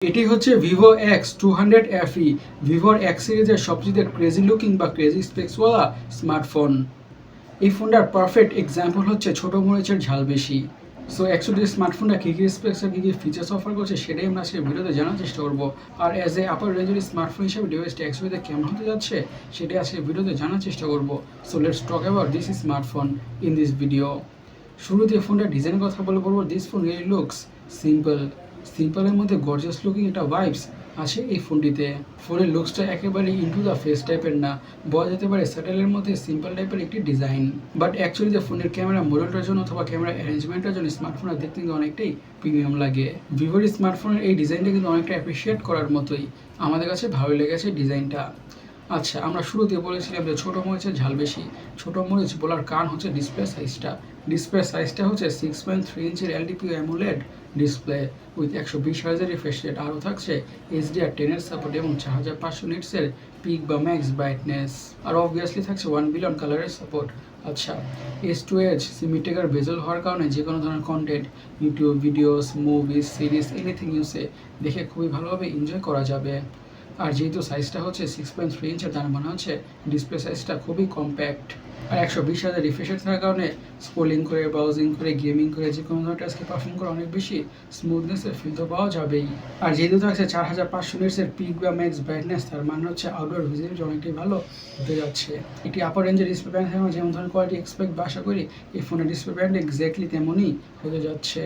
এটি হচ্ছে Vivo X200 FE, ভিভোর এক্স সিরিজের সবচেয়ে ক্রেজি লুকিং বা ক্রেজি স্পেক্সওয়ালা স্মার্টফোন। এই ফোনটার পারফেক্ট এক্সাম্পল হচ্ছে ছোট মরিচের ঝাল বেশি। সো অ্যাকচুয়ালি স্মার্টফোনটা কী কী স্পেক্স আর কী কী ফিচার্স অফার করছে সেটাই আমরা আজকে ভিডিওতে জানার চেষ্টা করবো। আর অ্যাজ এ আপার রেঞ্জের স্মার্টফোন হিসেবে ডিভাইসটা অ্যাকচুয়ালিতে কেমন হতে যাচ্ছে সেটাই আজকে ভিডিওতে জানার চেষ্টা করবো। So let's talk about this smartphone in this video. শুরুতে ফোনটার ডিজাইনের কথা বলবো। দিস ফোন রিয়েলি লুকস সিম্পলের মধ্যে গর্জিয়াস লুকিং একটা ভাইবস আছে এই ফোনটিতে। ফোনের লুকসটা একেবারে ইনটু দ্য ফেস টাইপের না, বলা যেতে পারে স্যাটেলের মধ্যে সিম্পল টাইপের একটি ডিজাইন। বাট অ্যাকচুয়ালি যে ফোনের ক্যামেরা মডেলটার জন্য অথবা ক্যামেরা অ্যারেঞ্জমেন্টের জন্য স্মার্টফোনটা দেখতে কিন্তু অনেকটাই প্রিমিয়াম লাগে। ভিভোর স্মার্টফোনের এই ডিজাইনটা কিন্তু অনেকটা অ্যাপ্রিসিয়েট করার মতোই, আমাদের কাছে ভালো লেগেছে ডিজাইনটা। আচ্ছা, আমরা শুরুতে বলেছিলাম যে ছোটো মরিচের ঝাল বেশি। ছোটো মরিচ বলার কারণ হচ্ছে ডিসপ্লে সাইজটা হচ্ছে 6.3 ইঞ্চির LTPO AMOLED display with 120 Hz refresh rate. আরও থাকছে HDR10 সাপোর্ট এবং 4500 নিটসের পিক বা ম্যাক্স ব্রাইটনেস। আর অবভিয়াসলি থাকছে 1 বিলিয়ন কালারের সাপোর্ট। আচ্ছা, এজ টু এজ সিমিটেকার বেজেল হওয়ার কারণে যে কোনো ধরনের content, YouTube videos, movies, series, anything ইউসে দেখে খুবই ভালোভাবে এনজয় করা যাবে। আর যেহেতু সাইজটা হচ্ছে 6.3 ইঞ্চের, তার মানে হচ্ছে ডিসপ্লে সাইজটা খুবই কম্প্যাক্ট। আর 120 Hz রিফ্রেশ রেট থাকার কারণে স্ক্রোলিং করে, ব্রাউজিং করে, গেমিং করে যে কোনো ধরনের টাস্কে পারফর্ম করে অনেক বেশি স্মুথনেসের ফিল তো পাওয়া যাবেই। আর যেহেতু থাকছে 4500 নিটসের পিক বা ম্যাক্স ব্রাইটনেস, তার মানে হচ্ছে আউটডোর ভিজিবিলিটি অনেকটাই ভালো হতে যাচ্ছে। এটি আপার রেঞ্জের ডিসপ্লে ব্যান্ড থেকে যেমন ধরনের কোয়ালিটি এক্সপেক্ট বা আশা করি এই ফোনের ডিসপ্লে ব্যান্ড এক্স্যাক্টলি তেমনই হতে যাচ্ছে।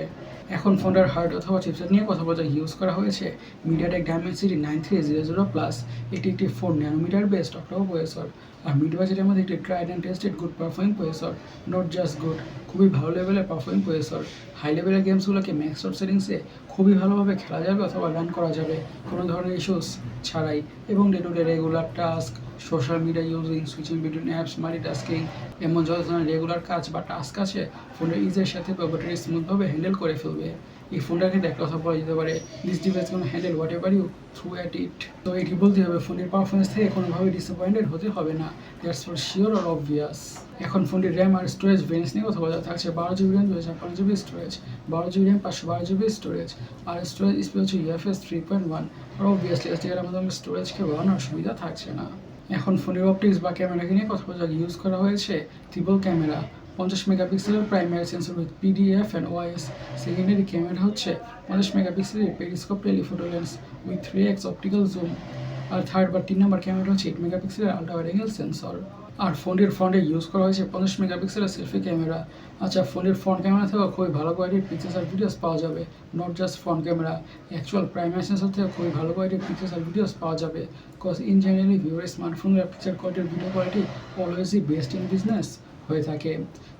এখন ফোনটার হার্ড অথবা চিপসেট নিয়ে কথা বলতে ইউজ করা হয়েছে মিডিয়াটেক ডায়মেনসিটি 9300+। এটি একটি 4 ন্যানোমিটার বেসড অক্টাকো প্রসেসর। আর মিড বাজেটের মধ্যে একটি tried and tested good performing processor, not just good, খুবই ভালো লেভেলের পারফর্মিং প্রসেসর। হাই লেভেলের গেমসগুলোকে ম্যাক্স আউট সেটিংসে খুবই ভালোভাবে খেলা যাবে অথবা রান করা যাবে কোনো ধরনের ইস্যুস ছাড়াই। এবং day to day regular task, social media using, switching between apps, multitasking, এমন যত ধরনের রেগুলার কাজ বা টাস্ক আছে ফোনের ইজের সাথে ব্যাটারি স্মুথভাবে হ্যান্ডেল করে ফেলবে। এই ফোনটাকে একটা কথা বলা যেতে পারে, this device can handle whatever you throw at it. তো এটি বলতে হবে ফোনের পারফরমেন্স থেকে কোনোভাবে ডিসঅ্যাপয়েন্টেড হতে হবে না, দ্যাটস ফর শিওর আর অবভিয়াস। এখন ফোনটির র্যাম আর স্টোরেজ ভেরিয়েন্টস নিয়ে কথা বলা থাকছে 12GB RAM, 256GB storage, 12GB RAM, 512GB storage. আর স্টোরেজ স্পিড হচ্ছে UFS 3.1। আর অবভিয়াসলি এসডিআর আমাদের স্টোরেজকে বাড়ানোর সুবিধা থাকছে না। এখন ফোনের অপটিক্স বা ক্যামেরাকে নিয়ে কথা বলা ইউজ করা হয়েছে ট্রিপল ক্যামেরা, 50 মেগাপিক্সেলের primary sensor with PDF and OIS। Secondary camera হচ্ছে 50 মেগাপিক্সেলের periscope telephoto lens with 3x optical zoom. আর থার্ড বা 3 নম্বর ক্যামেরা হচ্ছে 8 মেগাপিক্সেলের আল্ট্রা ওয়াইড অ্যাঙ্গেল সেন্সর। আর ফোনটির ফ্রন্টে ইউজ করা হয়েছে 50 মেগাপিক্সেলের সেলফি ক্যামেরা। আচ্ছা, ফোনের ফ্রন্ট ক্যামেরা থেকেও খুবই ভালো কোয়ালিটির পিকচার্স আর ভিডিওস পাওয়া যাবে, not just front camera, actual primary sensor থেকে খুবই ভালো কোয়ালিটির পিকচার্স আর ভিডিওস পাওয়া যাবে। বিকজ ইন জেনারেলি ভিভোর স্মার্টফোনের পিকচার কোয়ালিটির ভিডিও কোয়ালিটি অলওয়েজই বেস্ট ইন বিজনেস হয়ে থাকে।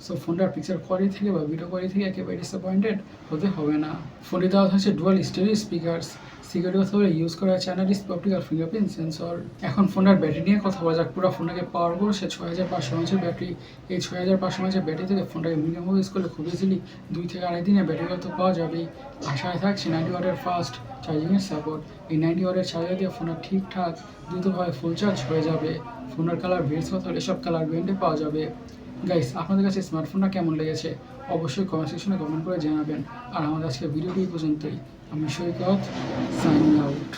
সো ফোনটার পিকচার কোয়ালিটি থেকে বা ভিডিও কোয়ালিটি থেকে একেবারে ডিসঅ্যাপয়েন্টেড হতে হবে না। ফোনটি দেওয়া হচ্ছে ডুয়াল স্টেরিও স্পিকার্স, সিকিউরিটি কথা বলে ইউজ করা হচ্ছে China display optical fingerprint sensor. এখন ফোনটার ব্যাটারি নিয়ে কথা বলা যাক। পুরো ফোনটাকে পাওয়ার করছে 6500 mAh ব্যাটারি। এই 6500 mAh ব্যাটারি থেকে ফোনটাকে মিনিমাম ইউজ করলে খুব ইজিলি 2 থেকে আড়াই দিনে ব্যাটারি তো পাওয়া যাবেই। আশায় থাকছে 90 ওয়াটের ফাস্ট চার্জিংয়ের সাপোর্ট। এই 90 ওয়াটের চার্জার দিয়ে ফোনটা ঠিকঠাক দ্রুতভাবে ফুল চার্জ হয়ে যাবে। ফোনের কালার ভেরিয়েন্টস কথা হলে সব কালার ভেরিয়েন্টে পাওয়া যাবে। গাইস, আপনাদের কাছে স্মার্টফোনটা কেমন লেগেছে অবশ্যই কমেন্ট সেকশনে কমেন্ট করে জানাবেন। আর আমাদের আজকে ভিডিওটি পর্যন্তই। আমি সৈকত, সাইনিং আউট।